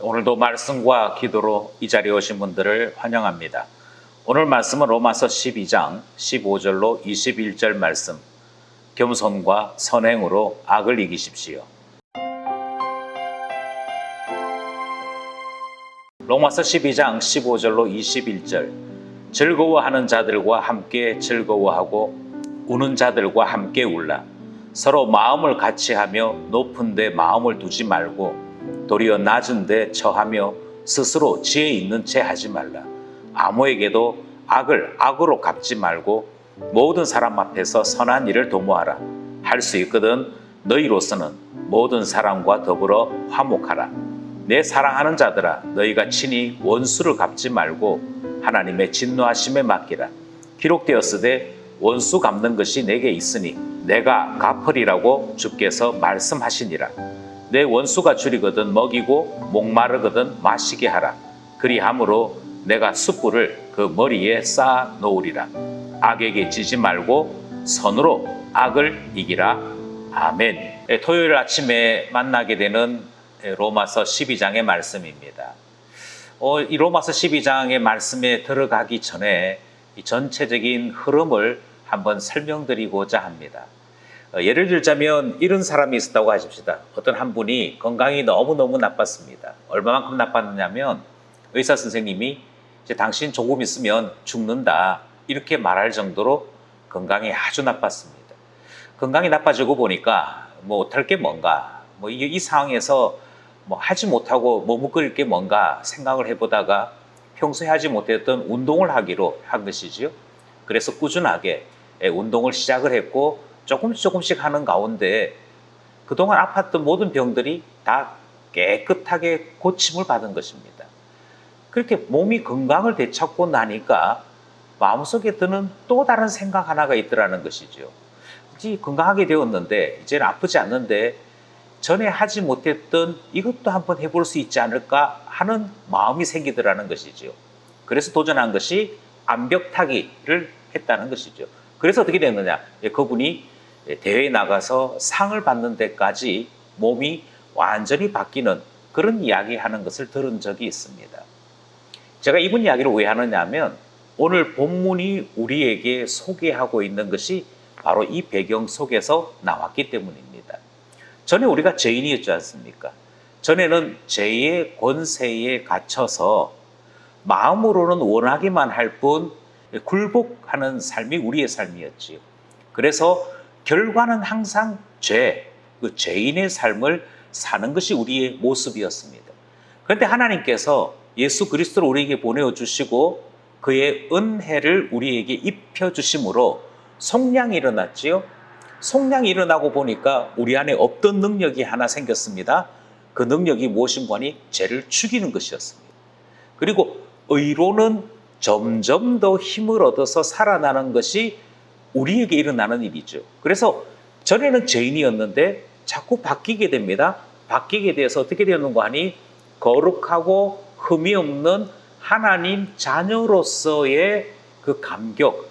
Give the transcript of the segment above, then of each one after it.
오늘도 말씀과 기도로 이 자리에 오신 분들을 환영합니다. 오늘 말씀은 로마서 12장 15절로 21절 말씀. 겸손과 선행으로 악을 이기십시오. 로마서 12장 15절로 21절. 즐거워하는 자들과 함께 즐거워하고 우는 자들과 함께 울라. 서로 마음을 같이 하며 높은 데 마음을 두지 말고 도리어 낮은 데 처하며 스스로 지혜 있는 채 하지 말라. 아무에게도 악을 악으로 갚지 말고 모든 사람 앞에서 선한 일을 도모하라. 할 수 있거든 너희로서는 모든 사람과 더불어 화목하라. 내 사랑하는 자들아, 너희가 친히 원수를 갚지 말고 하나님의 진노하심에 맡기라. 기록되었으되 원수 갚는 것이 내게 있으니 내가 갚으리라고 주께서 말씀하시니라. 내 원수가 줄이거든 먹이고 목마르거든 마시게 하라. 그리함으로 내가 숯불을 그 머리에 쌓아 놓으리라. 악에게 지지 말고 선으로 악을 이기라. 아멘. 토요일 아침에 만나게 되는 로마서 12장의 말씀입니다. 이 로마서 12장의 말씀에 들어가기 전에 이 전체적인 흐름을 한번 설명드리고자 합니다. 예를 들자면 이런 사람이 있었다고 하십시다. 어떤 한 분이 건강이 너무너무 나빴습니다. 얼마만큼 나빴느냐면 의사 선생님이 이제 당신 조금 있으면 죽는다 이렇게 말할 정도로 건강이 아주 나빴습니다. 건강이 나빠지고 보니까 못할 게 뭔가 이 상황에서 하지 못하고 머뭇거릴 게 뭔가 생각을 해보다가 평소에 하지 못했던 운동을 하기로 한 것이지요. 그래서 꾸준하게 운동을 시작을 했고 조금씩 하는 가운데 그동안 아팠던 모든 병들이 다 깨끗하게 고침을 받은 것입니다. 그렇게 몸이 건강을 되찾고 나니까 마음속에 드는 또 다른 생각 하나가 있더라는 것이죠. 이제 건강하게 되었는데 이제는 아프지 않는데 전에 하지 못했던 이것도 한번 해볼 수 있지 않을까 하는 마음이 생기더라는 것이죠. 그래서 도전한 것이 암벽타기를 했다는 것이죠. 그래서 어떻게 됐느냐? 그분이 대회에 나가서 상을 받는 데까지 몸이 완전히 바뀌는 그런 이야기하는 것을 들은 적이 있습니다. 제가 이분 이야기를 왜 하느냐 하면 오늘 본문이 우리에게 소개하고 있는 것이 바로 이 배경 속에서 나왔기 때문입니다. 전에 우리가 죄인이었지 않습니까? 전에는 죄의 권세에 갇혀서 마음으로는 원하기만 할 뿐 굴복하는 삶이 우리의 삶이었지요. 그래서 결과는 항상 그 죄인의 삶을 사는 것이 우리의 모습이었습니다. 그런데 하나님께서 예수 그리스도를 우리에게 보내주시고 그의 은혜를 우리에게 입혀주심으로 속량이 일어났지요. 속량이 일어나고 보니까 우리 안에 없던 능력이 하나 생겼습니다. 그 능력이 무엇인가 하니 죄를 죽이는 것이었습니다. 그리고 의로는 점점 더 힘을 얻어서 살아나는 것이 우리에게 일어나는 일이죠. 그래서 전에는 죄인이었는데 자꾸 바뀌게 됩니다. 바뀌게 돼서 어떻게 되는가 하니 거룩하고 흠이 없는 하나님 자녀로서의 그 감격,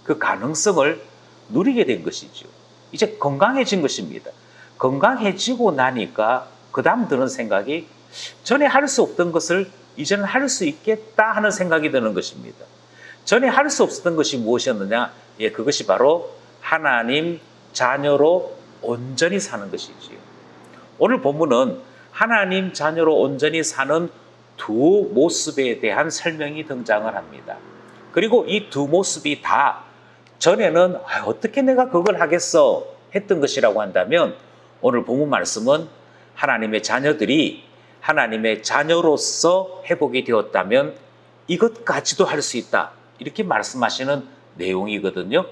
그 가능성을 누리게 된 것이죠. 이제 건강해진 것입니다. 건강해지고 나니까 그 다음 드는 생각이 전에 할 수 없던 것을 이제는 할 수 있겠다 하는 생각이 드는 것입니다. 전에 할 수 없었던 것이 무엇이었느냐? 그것이 바로 하나님 자녀로 온전히 사는 것이지요. 오늘 본문은 하나님 자녀로 온전히 사는 두 모습에 대한 설명이 등장을 합니다. 그리고 이 두 모습이 다 전에는 어떻게 내가 그걸 하겠어 했던 것이라고 한다면 오늘 본문 말씀은 하나님의 자녀들이 하나님의 자녀로서 회복이 되었다면 이것까지도 할 수 있다 이렇게 말씀하시는 내용이거든요.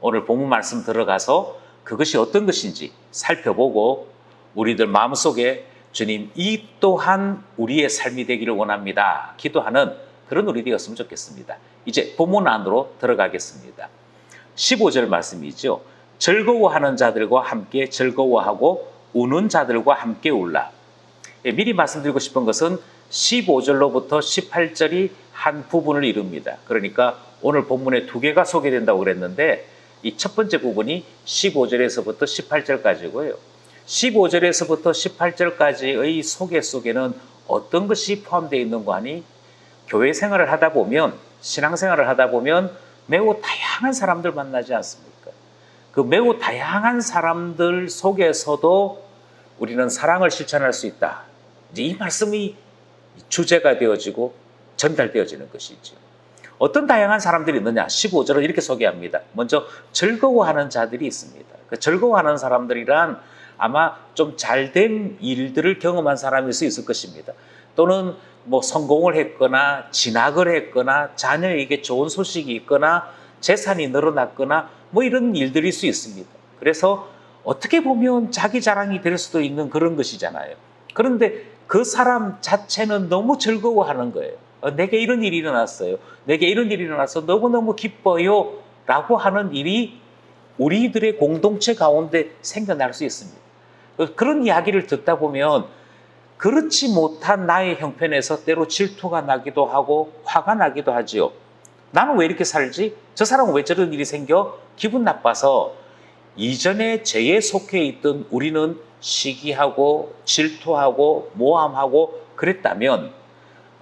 오늘 본문 말씀 들어가서 그것이 어떤 것인지 살펴보고 우리들 마음속에 주님 이 또한 우리의 삶이 되기를 원합니다 기도하는 그런 우리 되었으면 좋겠습니다. 이제 본문 안으로 들어가겠습니다. 15절 말씀이죠. 즐거워하는 자들과 함께 즐거워하고 우는 자들과 함께 울라. 미리 말씀드리고 싶은 것은 15절로부터 18절이 한 부분을 이룹니다. 그러니까 오늘 본문에 두 개가 소개된다고 그랬는데 이 첫 번째 부분이 15절에서부터 18절까지고요. 15절에서부터 18절까지의 소개 속에는 어떤 것이 포함되어 있는 거 아니? 교회 생활을 하다 보면, 신앙생활을 하다 보면 매우 다양한 사람들 만나지 않습니까? 그 매우 다양한 사람들 속에서도 우리는 사랑을 실천할 수 있다. 이제 이 말씀이 주제가 되어지고 전달되어지는 것이죠. 어떤 다양한 사람들이 있느냐? 15절은 이렇게 소개합니다. 먼저 즐거워하는 자들이 있습니다. 그 즐거워하는 사람들이란 아마 좀 잘된 일들을 경험한 사람일 수 있을 것입니다. 또는 뭐 성공을 했거나 진학을 했거나 자녀에게 좋은 소식이 있거나 재산이 늘어났거나 뭐 이런 일들일 수 있습니다. 그래서 어떻게 보면 자기 자랑이 될 수도 있는 그런 것이잖아요. 그런데 그 사람 자체는 너무 즐거워하는 거예요. 내게 이런 일이 일어났어요. 내게 이런 일이 일어나서 너무너무 기뻐요. 라고 하는 일이 우리들의 공동체 가운데 생겨날 수 있습니다. 그런 이야기를 듣다 보면 그렇지 못한 나의 형편에서 때로 질투가 나기도 하고 화가 나기도 하지요. 나는 왜 이렇게 살지? 저 사람은 왜 저런 일이 생겨? 기분 나빠서 이전에 죄에 속해 있던 우리는 시기하고 질투하고 모함하고 그랬다면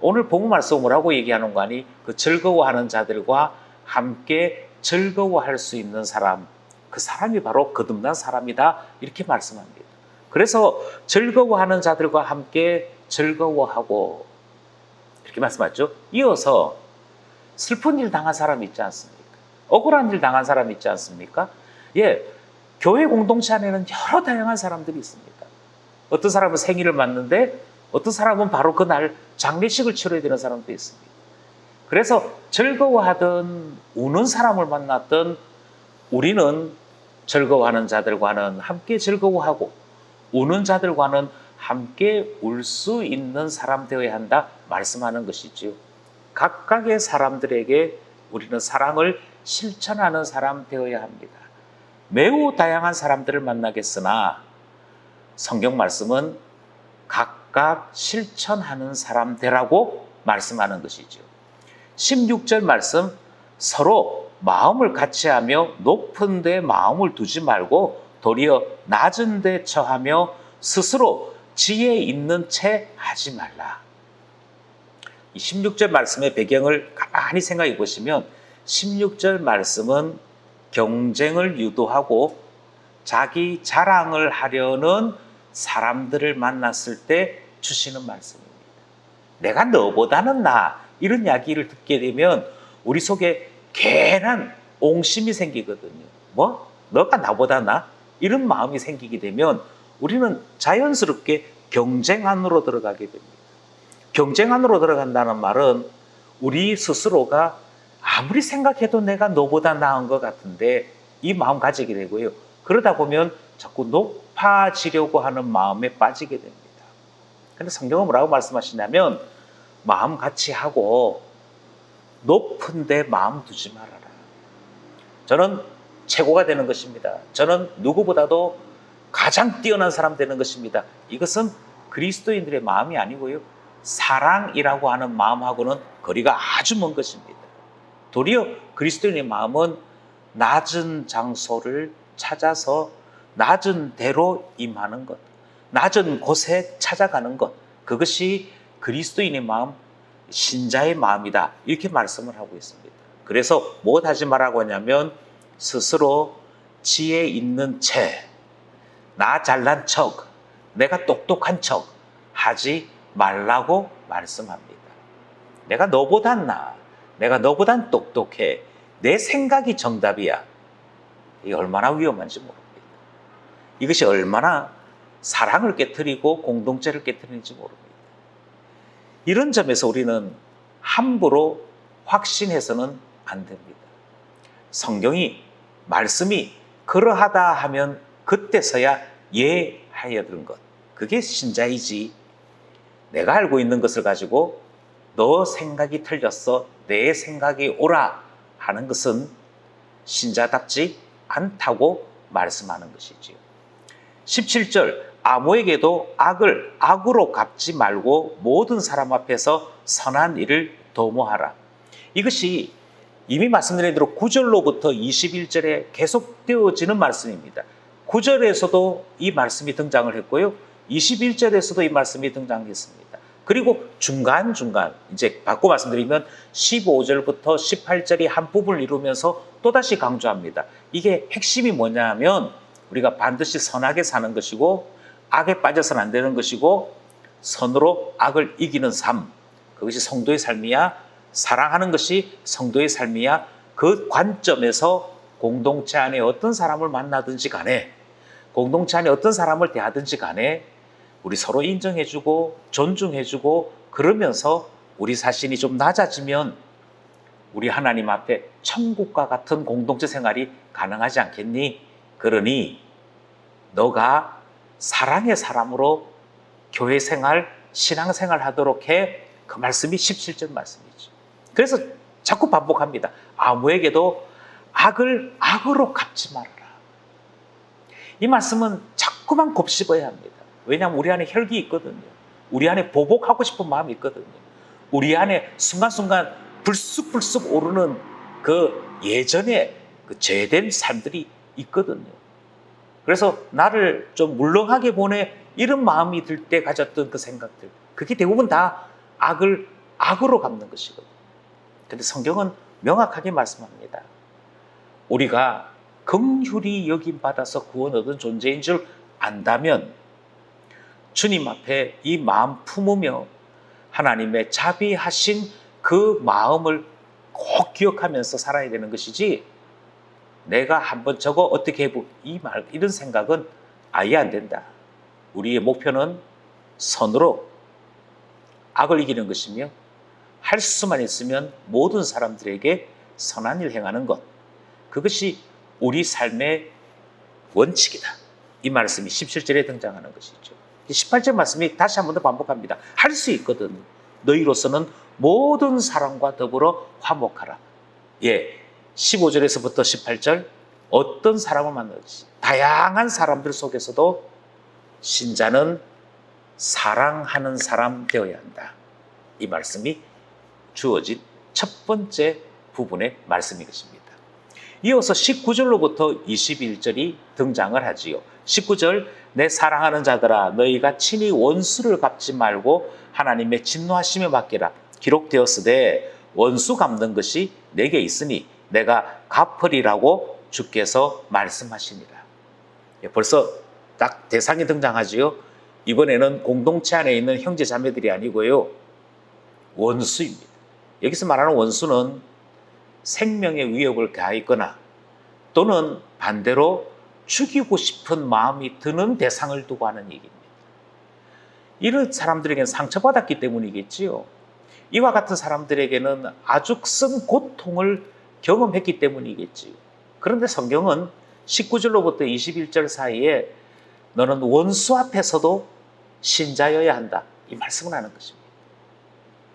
오늘 복음 말씀 뭐라고 얘기하는 거 아니? 그 즐거워하는 자들과 함께 즐거워할 수 있는 사람, 그 사람이 바로 거듭난 사람이다 이렇게 말씀합니다. 그래서 즐거워하는 자들과 함께 즐거워하고 이렇게 말씀하죠. 이어서 슬픈 일 당한 사람 있지 않습니까? 억울한 일 당한 사람 있지 않습니까? 예, 교회 공동체 안에는 여러 다양한 사람들이 있습니다. 어떤 사람은 생일을 맞는데 어떤 사람은 바로 그날 장례식을 치러야 되는 사람도 있습니다. 그래서 즐거워하든 우는 사람을 만났든 우리는 즐거워하는 자들과는 함께 즐거워하고 우는 자들과는 함께 울 수 있는 사람 되어야 한다 말씀하는 것이지요. 각각의 사람들에게 우리는 사랑을 실천하는 사람 되어야 합니다. 매우 다양한 사람들을 만나겠으나 성경 말씀은 각각 실천하는 사람 되라고 말씀하는 것이죠. 16절 말씀, 서로 마음을 같이하며 높은 데 마음을 두지 말고 도리어 낮은 데 처하며 스스로 지혜 있는 채 하지 말라. 이 16절 말씀의 배경을 가만히 생각해 보시면 16절 말씀은 경쟁을 유도하고 자기 자랑을 하려는 사람들을 만났을 때 주시는 말씀입니다. 내가 너보다는 나 이런 이야기를 듣게 되면 우리 속에 괜한 옹심이 생기거든요. 뭐? 너가 나보다 나? 이런 마음이 생기게 되면 우리는 자연스럽게 경쟁 안으로 들어가게 됩니다. 경쟁 안으로 들어간다는 말은 우리 스스로가 아무리 생각해도 내가 너보다 나은 것 같은데 이 마음 가지게 되고요. 그러다 보면 자꾸 높아지려고 하는 마음에 빠지게 됩니다. 그런데 성경은 뭐라고 말씀하시냐면 마음 같이 하고 높은 데 마음 두지 말아라. 저는 최고가 되는 것입니다. 저는 누구보다도 가장 뛰어난 사람 되는 것입니다. 이것은 그리스도인들의 마음이 아니고요. 사랑이라고 하는 마음하고는 거리가 아주 먼 것입니다. 도리어 그리스도인의 마음은 낮은 장소를 찾아서 낮은 데로 임하는 것, 낮은 곳에 찾아가는 것, 그것이 그리스도인의 마음, 신자의 마음이다 이렇게 말씀을 하고 있습니다. 그래서 뭐 하지 말라고 하냐면 스스로 지혜 있는 채, 나 잘난 척, 내가 똑똑한 척 하지 말라고 말씀합니다. 내가 너보단 나, 내가 너보단 똑똑해, 내 생각이 정답이야. 이게 얼마나 위험한지 모릅니다. 이것이 얼마나 사랑을 깨트리고 공동체를 깨트리는지 모릅니다. 이런 점에서 우리는 함부로 확신해서는 안 됩니다. 성경이, 말씀이 그러하다 하면 그때서야 예하여든 것. 그게 신자이지. 내가 알고 있는 것을 가지고 너 생각이 틀렸어, 내 생각이 옳아 하는 것은 신자답지 않다고 말씀하는 것이지요. 17절, 아무에게도 악을 악으로 갚지 말고 모든 사람 앞에서 선한 일을 도모하라. 이것이 이미 말씀드린 대로 9절로부터 21절에 계속되어지는 말씀입니다. 9절에서도 이 말씀이 등장을 했고요. 21절에서도 이 말씀이 등장했습니다. 그리고 중간중간 이제 바꿔 말씀드리면 15절부터 18절이 한 부분을 이루면서 또다시 강조합니다. 이게 핵심이 뭐냐면 우리가 반드시 선하게 사는 것이고 악에 빠져서는 안 되는 것이고 선으로 악을 이기는 삶, 그것이 성도의 삶이야. 사랑하는 것이 성도의 삶이야. 그 관점에서 공동체 안에 어떤 사람을 만나든지 간에, 공동체 안에 어떤 사람을 대하든지 간에 우리 서로 인정해주고 존중해주고 그러면서 우리 자신이 좀 낮아지면 우리 하나님 앞에 천국과 같은 공동체 생활이 가능하지 않겠니? 그러니 너가 사랑의 사람으로 교회 생활, 신앙 생활 하도록 해. 그 말씀이 17절 말씀이죠. 그래서 자꾸 반복합니다. 아무에게도 악을 악으로 갚지 말아라. 이 말씀은 자꾸만 곱씹어야 합니다. 왜냐하면 우리 안에 혈기 있거든요. 우리 안에 보복하고 싶은 마음이 있거든요. 우리 안에 순간순간 불쑥불쑥 오르는 그 예전에 그 죄된 삶들이 있거든요. 그래서 나를 좀 물렁하게 보내 이런 마음이 들 때 가졌던 그 생각들, 그게 대부분 다 악을 악으로 갚는 것이거든요. 그런데 성경은 명확하게 말씀합니다. 우리가 긍휼히 여김받아서 구원 얻은 존재인 줄 안다면 주님 앞에 이 마음 품으며 하나님의 자비하신 그 마음을 꼭 기억하면서 살아야 되는 것이지, 내가 한번 저거 어떻게 해보 이런 생각은 아예 안 된다. 우리의 목표는 선으로 악을 이기는 것이며 할 수만 있으면 모든 사람들에게 선한 일 행하는 것, 그것이 우리 삶의 원칙이다. 이 말씀이 17절에 등장하는 것이죠. 18절 말씀이 다시 한 번 더 반복합니다. 할 수 있거든. 너희로서는 모든 사람과 더불어 화목하라. 예, 15절에서부터 18절 어떤 사람을 만나지? 다양한 사람들 속에서도 신자는 사랑하는 사람 되어야 한다. 이 말씀이 주어진 첫 번째 부분의 말씀인 것입니다. 이어서 19절로부터 21절이 등장을 하지요. 19절, 내 사랑하는 자들아 너희가 친히 원수를 갚지 말고 하나님의 진노하심에 맡기라. 기록되었으되 원수 갚는 것이 내게 있으니 내가 갚으리라고 주께서 말씀하시니라. 벌써 딱 대상이 등장하지요. 이번에는 공동체 안에 있는 형제 자매들이 아니고요, 원수입니다. 여기서 말하는 원수는 생명의 위협을 가하거나 또는 반대로 죽이고 싶은 마음이 드는 대상을 두고 하는 얘기입니다. 이런 사람들에게는 상처받았기 때문이겠지요. 이와 같은 사람들에게는 아주 큰 고통을 경험했기 때문이겠지요. 그런데 성경은 19절로부터 21절 사이에 너는 원수 앞에서도 신자여야 한다, 이 말씀을 하는 것입니다.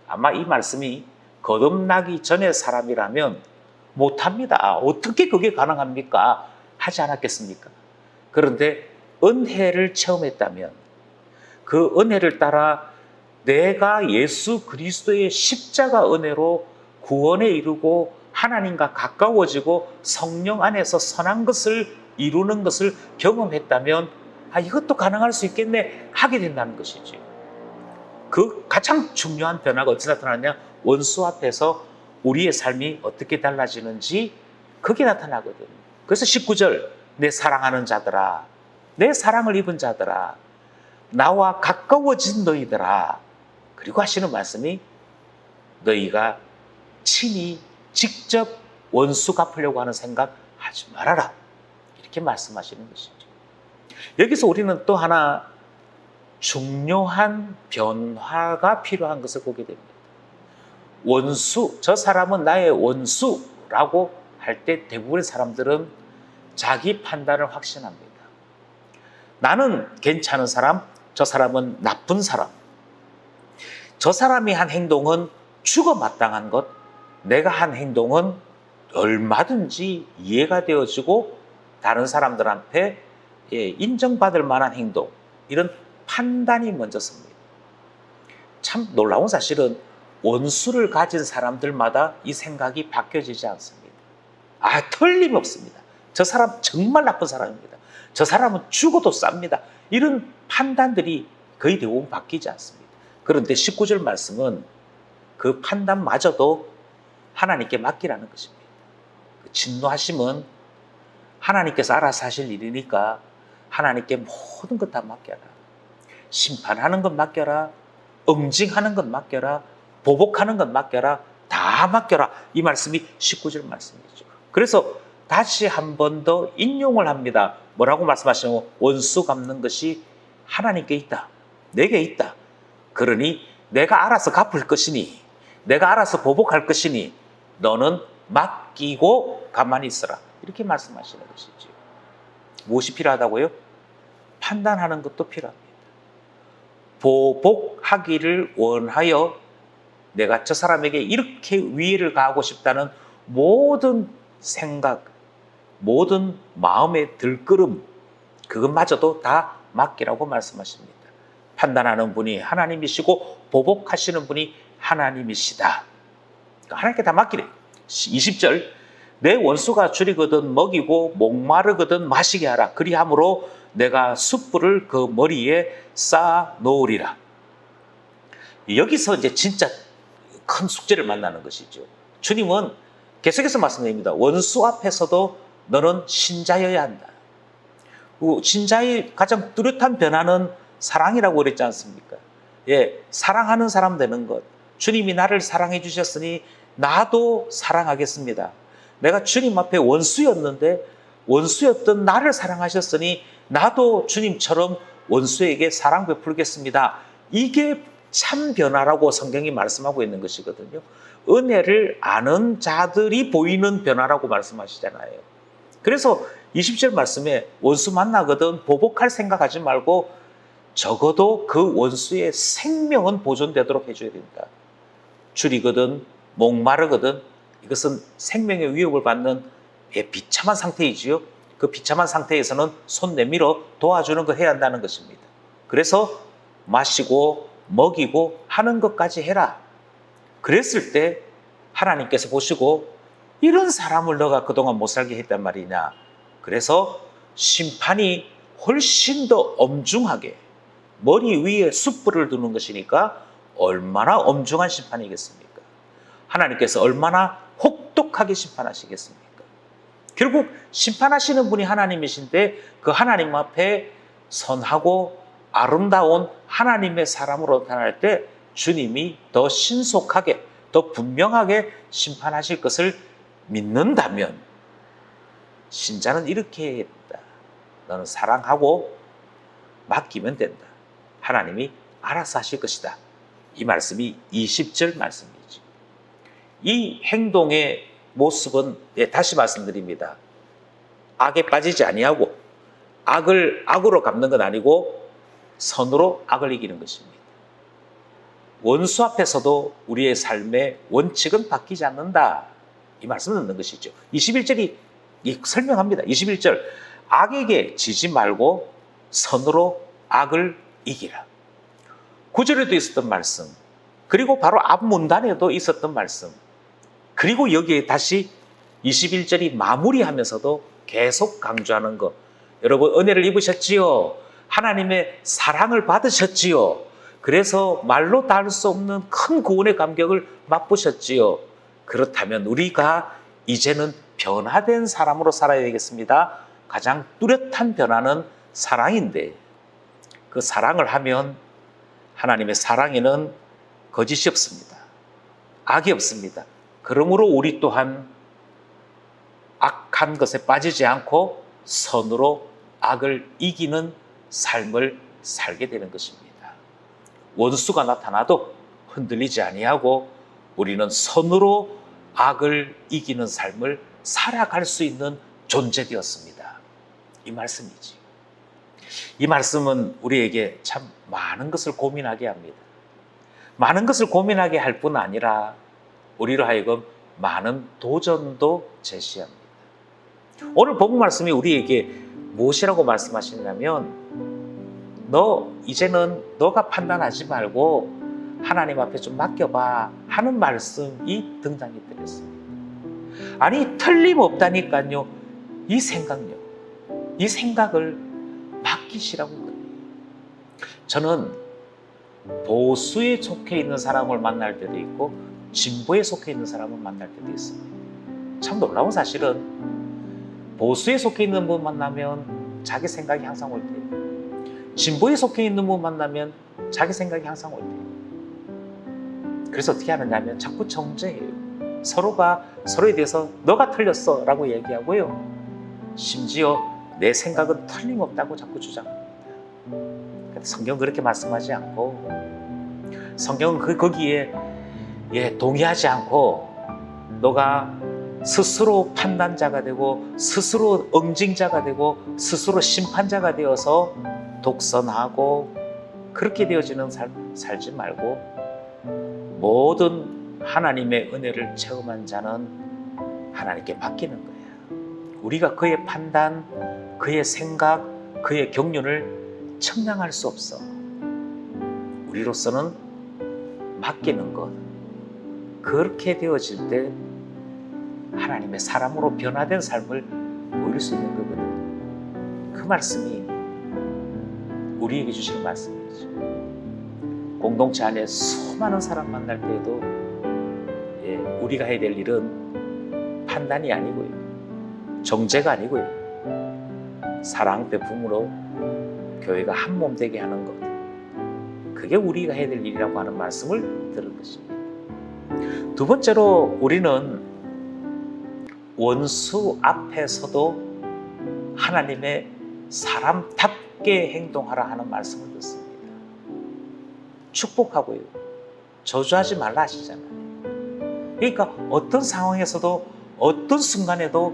아마 이 말씀이 거듭나기 전의 사람이라면 못합니다. 어떻게 그게 가능합니까? 하지 않았겠습니까? 그런데 은혜를 체험했다면 그 은혜를 따라 내가 예수 그리스도의 십자가 은혜로 구원에 이르고 하나님과 가까워지고 성령 안에서 선한 것을 이루는 것을 경험했다면 이것도 가능할 수 있겠네 하게 된다는 것이죠. 그 가장 중요한 변화가 어떻게 나타나냐? 원수 앞에서 우리의 삶이 어떻게 달라지는지 그게 나타나거든요. 그래서 19절, 내 사랑하는 자들아, 내 사랑을 입은 자들아, 나와 가까워진 너희들아. 그리고 하시는 말씀이 너희가 친히 직접 원수 갚으려고 하는 생각 하지 말아라. 이렇게 말씀하시는 것이죠. 여기서 우리는 또 하나 중요한 변화가 필요한 것을 보게 됩니다. 원수, 저 사람은 나의 원수라고 할 때 대부분의 사람들은 자기 판단을 확신합니다. 나는 괜찮은 사람, 저 사람은 나쁜 사람. 저 사람이 한 행동은 죽어 마땅한 것, 내가 한 행동은 얼마든지 이해가 되어지고 다른 사람들한테 인정받을 만한 행동, 이런 판단이 먼저 섭니다. 참 놀라운 사실은 원수를 가진 사람들마다 이 생각이 바뀌어지지 않습니다. 틀림없습니다. 저 사람 정말 나쁜 사람입니다. 저 사람은 죽어도 쌉니다. 이런 판단들이 거의 대부분 바뀌지 않습니다. 그런데 19절 말씀은 그 판단마저도 하나님께 맡기라는 것입니다. 그 진노하심은 하나님께서 알아서 하실 일이니까 하나님께 모든 것 다 맡겨라. 심판하는 것 맡겨라. 응징하는 것 맡겨라. 보복하는 것 맡겨라. 다 맡겨라. 이 말씀이 19절 말씀이죠. 그래서 다시 한 번 더 인용을 합니다. 뭐라고 말씀하시냐면 원수 갚는 것이 하나님께 있다. 내게 있다. 그러니 내가 알아서 갚을 것이니 내가 알아서 보복할 것이니 너는 맡기고 가만히 있어라. 이렇게 말씀하시는 것이죠. 무엇이 필요하다고요? 판단하는 것도 필요합니다. 보복하기를 원하여 내가 저 사람에게 이렇게 위해를 가하고 싶다는 모든 생각, 모든 마음의 들끓음, 그것마저도 다 맡기라고 말씀하십니다. 판단하는 분이 하나님이시고 보복하시는 분이 하나님이시다. 하나님께 다 맡기래. 20절, 내 원수가 줄이거든 먹이고 목마르거든 마시게 하라. 그리함으로 내가 숯불을 그 머리에 쌓아 놓으리라. 여기서 이제 진짜 큰 숙제를 만나는 것이죠. 주님은 계속해서 말씀드립니다. 원수 앞에서도 너는 신자여야 한다. 신자의 가장 뚜렷한 변화는 사랑이라고 그랬지 않습니까? 예, 사랑하는 사람 되는 것. 주님이 나를 사랑해 주셨으니 나도 사랑하겠습니다. 내가 주님 앞에 원수였는데 원수였던 나를 사랑하셨으니 나도 주님처럼 원수에게 사랑 베풀겠습니다. 이게 참 변화라고 성경이 말씀하고 있는 것이거든요. 은혜를 아는 자들이 보이는 변화라고 말씀하시잖아요. 그래서 20절 말씀에 원수 만나거든 보복할 생각하지 말고 적어도 그 원수의 생명은 보존되도록 해줘야 된다. 줄이거든 목마르거든 이것은 생명의 위협을 받는 비참한 상태이지요. 그 비참한 상태에서는 손 내밀어 도와주는 거 해야 한다는 것입니다. 그래서 마시고 먹이고 하는 것까지 해라. 그랬을 때 하나님께서 보시고 이런 사람을 너가 그동안 못 살게 했단 말이냐. 그래서 심판이 훨씬 더 엄중하게 머리 위에 숯불을 두는 것이니까 얼마나 엄중한 심판이겠습니까? 하나님께서 얼마나 혹독하게 심판하시겠습니까? 결국 심판하시는 분이 하나님이신데 그 하나님 앞에 선하고 아름다운 하나님의 사람으로 나타날 때 주님이 더 신속하게 더 분명하게 심판하실 것을 믿는다면 신자는 이렇게 해야 된다. 너는 사랑하고 맡기면 된다. 하나님이 알아서 하실 것이다. 이 말씀이 20절 말씀이죠. 이 행동의 모습은 다시 말씀드립니다. 악에 빠지지 아니하고 악을 악으로 갚는 건 아니고 선으로 악을 이기는 것입니다. 원수 앞에서도 우리의 삶의 원칙은 바뀌지 않는다. 이 말씀을 듣는 것이죠. 21절이 설명합니다. 21절 악에게 지지 말고 선으로 악을 이기라. 9절에도 있었던 말씀 그리고 바로 앞 문단에도 있었던 말씀 그리고 여기에 다시 21절이 마무리하면서도 계속 강조하는 것. 여러분 은혜를 입으셨지요? 하나님의 사랑을 받으셨지요? 그래서 말로 다 할 수 없는 큰 구원의 감격을 맛보셨지요? 그렇다면 우리가 이제는 변화된 사람으로 살아야 되겠습니다. 가장 뚜렷한 변화는 사랑인데 그 사랑을 하면 하나님의 사랑에는 거짓이 없습니다. 악이 없습니다. 그러므로 우리 또한 악한 것에 빠지지 않고 선으로 악을 이기는 삶을 살게 되는 것입니다. 원수가 나타나도 흔들리지 아니하고 우리는 선으로 악을 이기는 삶을 살아갈 수 있는 존재 되었습니다. 이 말씀이지. 이 말씀은 우리에게 참 많은 것을 고민하게 합니다. 많은 것을 고민하게 할 뿐 아니라 우리로 하여금 많은 도전도 제시합니다. 오늘 본문 말씀이 우리에게 무엇이라고 말씀하시냐면 너 이제는 너가 판단하지 말고 하나님 앞에 좀 맡겨봐 하는 말씀이 등장이 되었습니다. 아니 틀림없다니까요. 이 생각력, 이 생각을 맡기시라고 그래요. 저는 보수에 속해 있는 사람을 만날 때도 있고 진보에 속해 있는 사람을 만날 때도 있어요. 참 놀라운 사실은 보수에 속해 있는 분 만나면 자기 생각이 항상 올 때예요. 진보에 속해 있는 분 만나면 자기 생각이 항상 올 때예요. 그래서 어떻게 하느냐면 자꾸 정죄해요. 서로가 서로에 대해서 너가 틀렸어 라고 얘기하고요. 심지어 내 생각은 틀림없다고 자꾸 주장합니다. 성경은 그렇게 말씀하지 않고, 성경은 거기에 동의하지 않고 너가 스스로 판단자가 되고 스스로 응징자가 되고 스스로 심판자가 되어서 독선하고 그렇게 되어지는 삶 살지 말고, 모든 하나님의 은혜를 체험한 자는 하나님께 맡기는 거예요. 우리가 그의 판단, 그의 생각, 그의 경륜을 측량할 수 없어. 우리로서는 맡기는 것, 그렇게 되어질 때 하나님의 사람으로 변화된 삶을 보일 수 있는 거거든요. 그 말씀이 우리에게 주시는 말씀이죠. 공동체 안에 수많은 사람 만날 때에도 우리가 해야 될 일은 판단이 아니고요, 정죄가 아니고요, 사랑 베품으로 교회가 한 몸 되게 하는 것, 그게 우리가 해야 될 일이라고 하는 말씀을 들은 것입니다. 두 번째로 우리는 원수 앞에서도 하나님의 사람답게 행동하라 하는 말씀을 듣습니다. 축복하고요, 저주하지 말라 하시잖아요. 그러니까 어떤 상황에서도 어떤 순간에도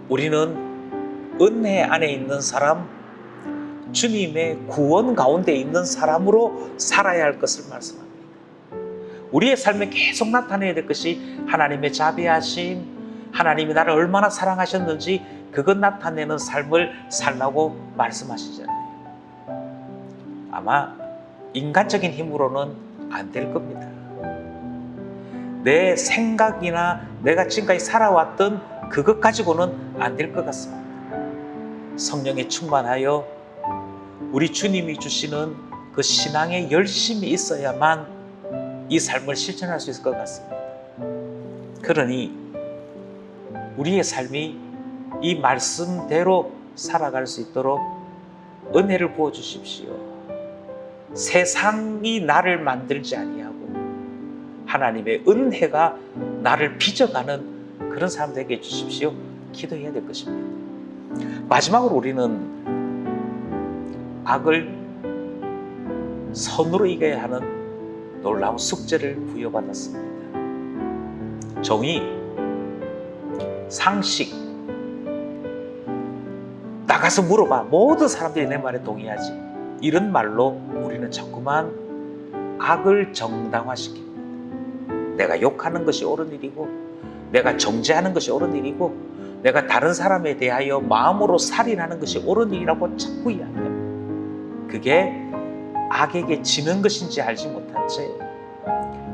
우리는 은혜 안에 있는 사람, 주님의 구원 가운데 있는 사람으로 살아야 할 것을 말씀합니다. 우리의 삶에 계속 나타내야 될 것이 하나님의 자비하심, 하나님이 나를 얼마나 사랑하셨는지 그것 나타내는 삶을 살라고 말씀하시잖아요. 아마 인간적인 힘으로는 안 될 겁니다. 내 생각이나 내가 지금까지 살아왔던 그것 가지고는 안 될 것 같습니다. 성령에 충만하여 우리 주님이 주시는 그 신앙의 열심이 있어야만 이 삶을 실천할 수 있을 것 같습니다. 그러니 우리의 삶이 이 말씀대로 살아갈 수 있도록 은혜를 부어주십시오. 세상이 나를 만들지 아니하고 하나님의 은혜가 나를 빚어가는 그런 사람 되게 해주십시오. 기도해야 될 것입니다. 마지막으로 우리는 악을 선으로 이겨야 하는 놀라운 숙제를 부여받았습니다. 정의, 상식, 나가서 물어봐. 모든 사람들이 내 말에 동의하지. 이런 말로 우리는 자꾸만 악을 정당화시킵니다. 내가 욕하는 것이 옳은 일이고, 내가 정죄하는 것이 옳은 일이고, 내가 다른 사람에 대하여 마음으로 살인하는 것이 옳은 일이라고 자꾸 이야기합니다. 그게 악에게 지는 것인지 알지 못한 채,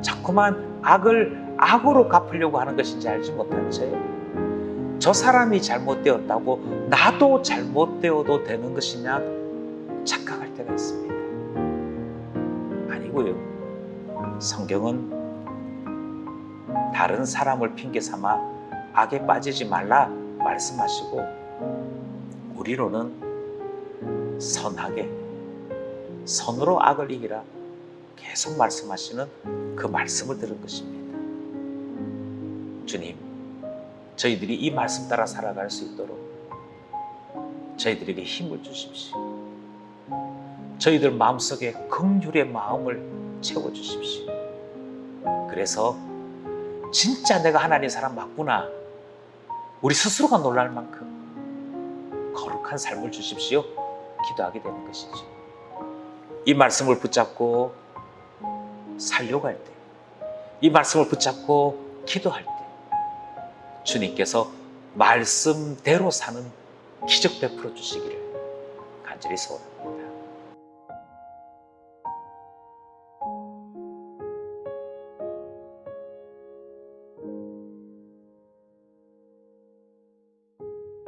자꾸만 악을 악으로 갚으려고 하는 것인지 알지 못한 채, 저 사람이 잘못되었다고 나도 잘못되어도 되는 것이냐 착각할 때가 있습니다. 아니고요, 성경은 다른 사람을 핑계 삼아 악에 빠지지 말라 말씀하시고, 우리로는 선하게, 선으로 악을 이기라 계속 말씀하시는 그 말씀을 들은 것입니다. 주님, 저희들이 이 말씀 따라 살아갈 수 있도록 저희들에게 힘을 주십시오. 저희들 마음속에 긍휼의 마음을 채워주십시오. 그래서 진짜 내가 하나님의 사람 맞구나, 우리 스스로가 놀랄 만큼 거룩한 삶을 주십시오. 기도하게 되는 것이죠. 이 말씀을 붙잡고 살려고 할 때, 이 말씀을 붙잡고 기도할 때 주님께서 말씀대로 사는 기적 베풀어 주시기를 간절히 소원합니다.